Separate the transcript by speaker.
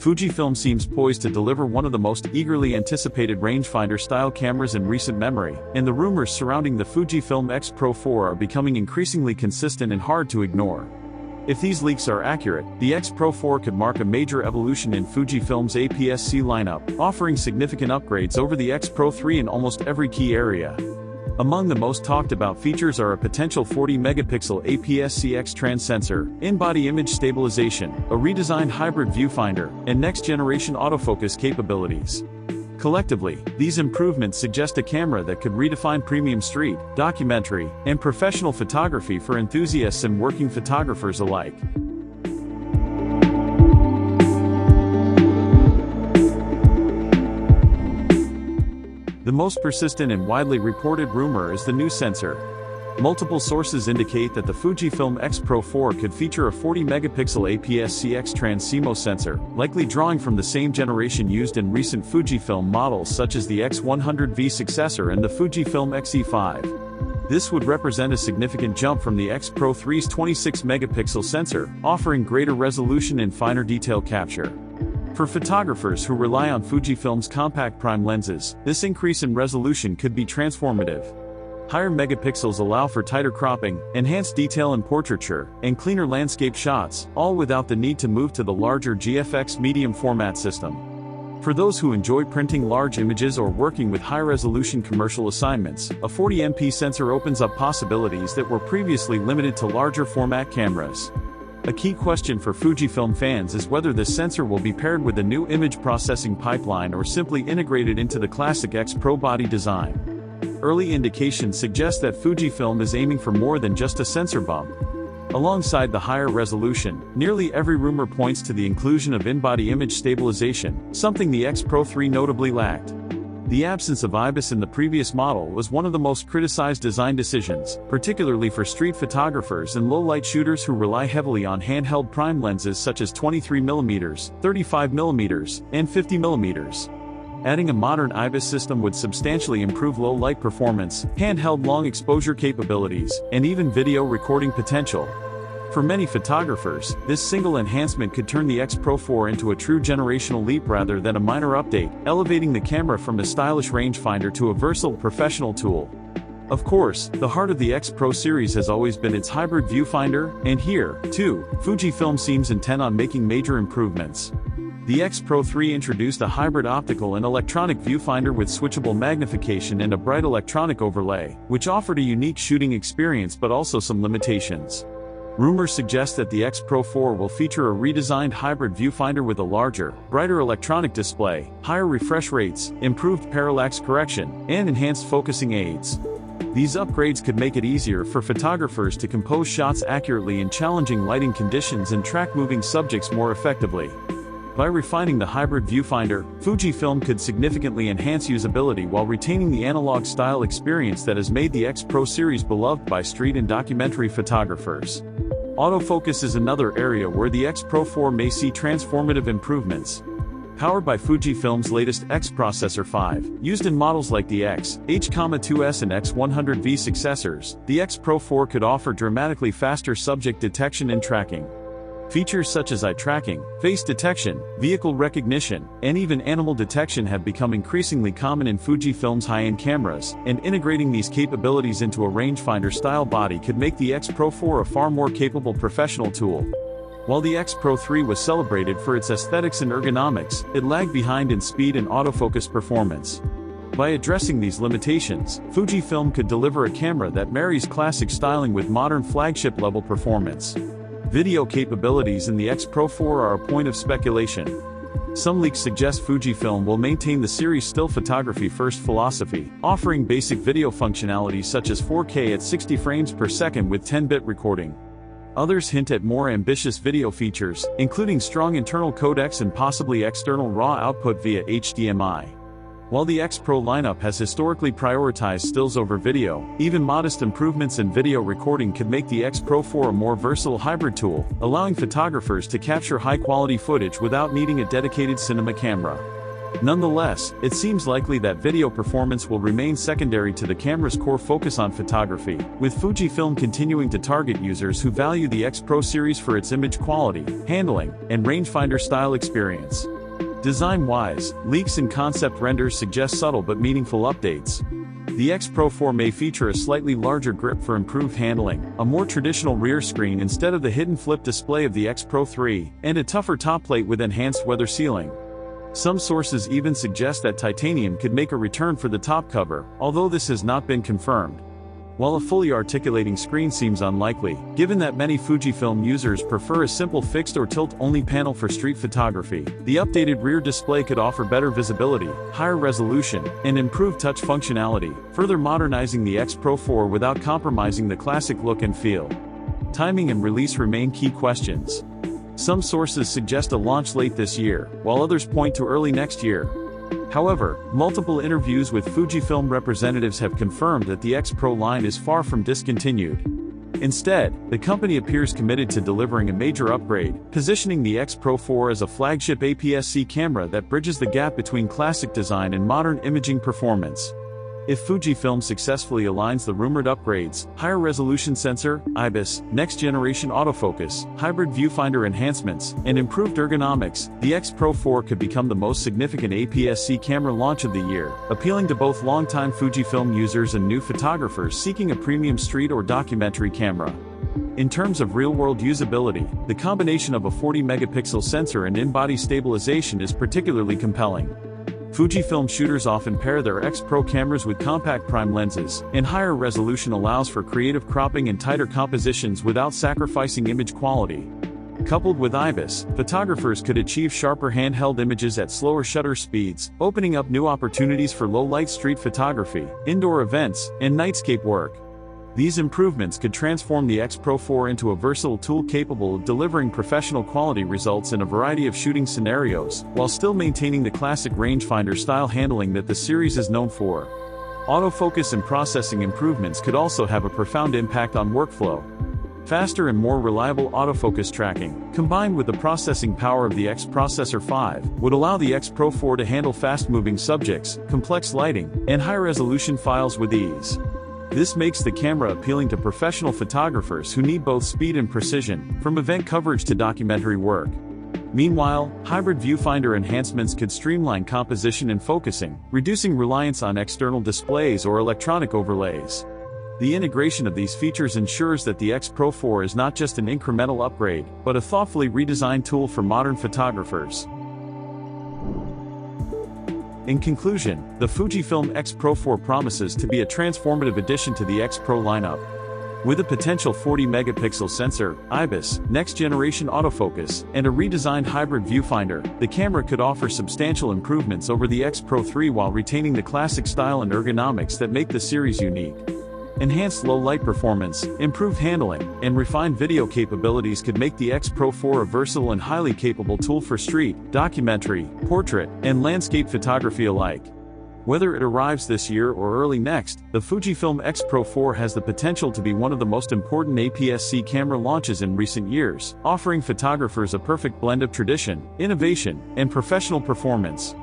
Speaker 1: Fujifilm seems poised to deliver one of the most eagerly anticipated rangefinder-style cameras in recent memory, and the rumors surrounding the Fujifilm X-Pro4 are becoming increasingly consistent and hard to ignore. If these leaks are accurate, the X-Pro4 could mark a major evolution in Fujifilm's APS-C lineup, offering significant upgrades over the X-Pro3 in almost every key area. Among the most talked about features are a potential 40-megapixel APS-C X-Trans sensor, in-body image stabilization, a redesigned hybrid viewfinder, and next-generation autofocus capabilities. Collectively, these improvements suggest a camera that could redefine premium street, documentary, and professional photography for enthusiasts and working photographers alike. The most persistent and widely reported rumor is the new sensor. Multiple sources indicate that the Fujifilm X-Pro4 could feature a 40-megapixel APS-C X-Trans CMOS sensor, likely drawing from the same generation used in recent Fujifilm models such as the X100V successor and the Fujifilm X-E5. This would represent a significant jump from the X-Pro3's 26-megapixel sensor, offering greater resolution and finer detail capture. For photographers who rely on Fujifilm's compact prime lenses, this increase in resolution could be transformative. Higher megapixels allow for tighter cropping, enhanced detail in portraiture, and cleaner landscape shots, all without the need to move to the larger GFX medium format system. For those who enjoy printing large images or working with high-resolution commercial assignments, a 40MP sensor opens up possibilities that were previously limited to larger format cameras. A key question for Fujifilm fans is whether this sensor will be paired with a new image processing pipeline or simply integrated into the classic X-Pro body design. Early indications suggest that Fujifilm is aiming for more than just a sensor bump. Alongside the higher resolution, nearly every rumor points to the inclusion of in-body image stabilization, something the X-Pro3 notably lacked. The absence of IBIS in the previous model was one of the most criticized design decisions, particularly for street photographers and low-light shooters who rely heavily on handheld prime lenses such as 23mm, 35mm, and 50mm. Adding a modern IBIS system would substantially improve low-light performance, handheld long-exposure capabilities, and even video recording potential. For many photographers, this single enhancement could turn the X-Pro4 into a true generational leap rather than a minor update, elevating the camera from a stylish rangefinder to a versatile professional tool. Of course, the heart of the X-Pro series has always been its hybrid viewfinder, and here, too, Fujifilm seems intent on making major improvements. The X-Pro3 introduced a hybrid optical and electronic viewfinder with switchable magnification and a bright electronic overlay, which offered a unique shooting experience but also some limitations. Rumors suggest that the X-Pro4 will feature a redesigned hybrid viewfinder with a larger, brighter electronic display, higher refresh rates, improved parallax correction, and enhanced focusing aids. These upgrades could make it easier for photographers to compose shots accurately in challenging lighting conditions and track moving subjects more effectively. By refining the hybrid viewfinder, Fujifilm could significantly enhance usability while retaining the analog-style experience that has made the X-Pro series beloved by street and documentary photographers. Autofocus is another area where the X-Pro4 may see transformative improvements. Powered by Fujifilm's latest X Processor 5, used in models like the X, H2S and X100V successors, the X-Pro4 could offer dramatically faster subject detection and tracking. Features such as eye tracking, face detection, vehicle recognition, and even animal detection have become increasingly common in Fujifilm's high-end cameras, and integrating these capabilities into a rangefinder-style body could make the X-Pro4 a far more capable professional tool. While the X-Pro3 was celebrated for its aesthetics and ergonomics, it lagged behind in speed and autofocus performance. By addressing these limitations, Fujifilm could deliver a camera that marries classic styling with modern flagship-level performance. Video capabilities in the X-Pro4 are a point of speculation. Some leaks suggest Fujifilm will maintain the series' still photography-first philosophy, offering basic video functionality such as 4K at 60 frames per second with 10-bit recording. Others hint at more ambitious video features, including strong internal codecs and possibly external RAW output via HDMI. While the X-Pro lineup has historically prioritized stills over video, even modest improvements in video recording could make the X-Pro4 a more versatile hybrid tool, allowing photographers to capture high-quality footage without needing a dedicated cinema camera. Nonetheless, it seems likely that video performance will remain secondary to the camera's core focus on photography, with Fujifilm continuing to target users who value the X-Pro series for its image quality, handling, and rangefinder-style experience. Design-wise, leaks and concept renders suggest subtle but meaningful updates. The X-Pro4 may feature a slightly larger grip for improved handling, a more traditional rear screen instead of the hidden flip display of the X-Pro3, and a tougher top plate with enhanced weather sealing. Some sources even suggest that titanium could make a return for the top cover, although this has not been confirmed. While a fully articulating screen seems unlikely, given that many Fujifilm users prefer a simple fixed or tilt-only panel for street photography, the updated rear display could offer better visibility, higher resolution, and improved touch functionality, further modernizing the X-Pro4 without compromising the classic look and feel. Timing and release remain key questions. Some sources suggest a launch late this year, while others point to early next year. However, multiple interviews with Fujifilm representatives have confirmed that the X-Pro line is far from discontinued. Instead, the company appears committed to delivering a major upgrade, positioning the X-Pro4 as a flagship APS-C camera that bridges the gap between classic design and modern imaging performance. If Fujifilm successfully aligns the rumored upgrades, higher resolution sensor, IBIS, next-generation autofocus, hybrid viewfinder enhancements, and improved ergonomics, the X-Pro4 could become the most significant APS-C camera launch of the year, appealing to both longtime Fujifilm users and new photographers seeking a premium street or documentary camera. In terms of real-world usability, the combination of a 40-megapixel sensor and in-body stabilization is particularly compelling. Fujifilm shooters often pair their X-Pro cameras with compact prime lenses, and higher resolution allows for creative cropping and tighter compositions without sacrificing image quality. Coupled with IBIS, photographers could achieve sharper handheld images at slower shutter speeds, opening up new opportunities for low-light street photography, indoor events, and nightscape work. These improvements could transform the X-Pro4 into a versatile tool capable of delivering professional quality results in a variety of shooting scenarios, while still maintaining the classic rangefinder-style handling that the series is known for. Autofocus and processing improvements could also have a profound impact on workflow. Faster and more reliable autofocus tracking, combined with the processing power of the X-Processor 5, would allow the X-Pro4 to handle fast-moving subjects, complex lighting, and high-resolution files with ease. This makes the camera appealing to professional photographers who need both speed and precision, from event coverage to documentary work. Meanwhile, hybrid viewfinder enhancements could streamline composition and focusing, reducing reliance on external displays or electronic overlays. The integration of these features ensures that the X-Pro4 is not just an incremental upgrade, but a thoughtfully redesigned tool for modern photographers. In conclusion, the Fujifilm X-Pro4 promises to be a transformative addition to the X-Pro lineup. With a potential 40-megapixel sensor, IBIS, next-generation autofocus, and a redesigned hybrid viewfinder, the camera could offer substantial improvements over the X-Pro3 while retaining the classic style and ergonomics that make the series unique. Enhanced low-light performance, improved handling, and refined video capabilities could make the X-Pro4 a versatile and highly capable tool for street, documentary, portrait, and landscape photography alike. Whether it arrives this year or early next, the Fujifilm X-Pro4 has the potential to be one of the most important APS-C camera launches in recent years, offering photographers a perfect blend of tradition, innovation, and professional performance.